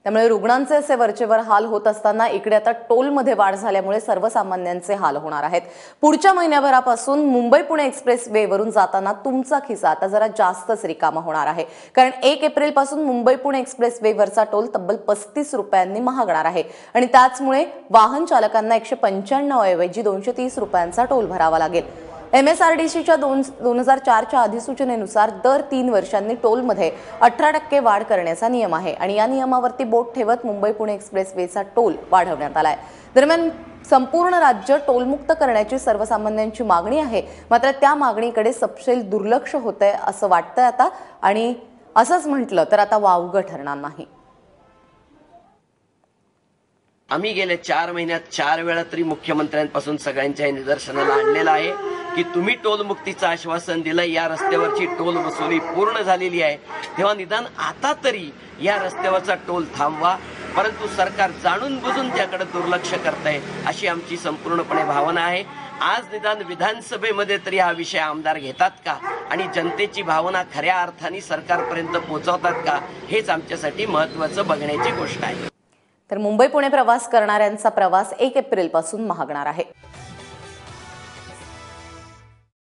त्यामुळे रुग्णांचे असे वरचेवर हाल होत असताना इकडे आता टोलमध्ये वाढ झाल्यामुळे सर्वसामान्यांचे हाल होणार आहेत। पुढच्या महिन्याभरापासून मुंबई पुणे एक्सप्रेस वे वरून जाताना तुमचा खिसा आता जरा जास्तच रिकामा होणार आहे, कारण 1 एप्रिल पासून मुंबई पुणे एक्सप्रेस वे वरचा टोल तब्बल 35 रुपयांनी महागणार आहे आणि त्याचमुळे वाहन चालकांना 195 ऐवजी 230 रुपयांचा टोल भरावा लागेल। MSRDCच्या 2004च्या अधिसूचनेनुसार दर 3 वर्षांनी टोलमध्ये 18% वाढ करण्याचा नियम आहे आणि या नियमावरती बोट ठेवत मुंबई पुणे एक्सप्रेस वेचा टोल वाढवण्यात आलाय। दरम्यान संपूर्ण राज्य टोलमुक्त करण्याची सर्वसामान्यांची मागणी आहे, मात्र त्या मागणीकडे सपशेल दुर्लक्ष होतंय असं वाटतंय आता, आणि असंच म्हटलं तर आता वावगं ठरणार नाही। आम्ही गेल्या 4 महिन्यात 4 वेळा तरी मुख्यमंत्र्यांपासून सगळ्यांच्या निदर्शनाला आणलेलं आहे की तुम्ही टोलमुक्तीचं आश्वासन दिलं, या रस्त्यावरची टोल वसुली पूर्ण झालेली आहे, तेव्हा निदान आता तरी या रस्त्यावरचा टोल थांबवा। परंतु सरकार जाणून बुजून त्याकडे दुर्लक्ष करतंय अशी आमची संपूर्णपणे भावना आहे। आज निदान विधानसभेमध्ये तरी हा विषय आमदार घेतात का आणि जनतेची भावना खऱ्या अर्थाने सरकारपर्यंत पोहोचवतात का, हेच आमच्यासाठी महत्त्वाचं बघण्याची गोष्ट आहे। तर मुंबई पुणे प्रवास करणाऱ्यांचा प्रवास 1 एप्रिल पासून महागणार आहे।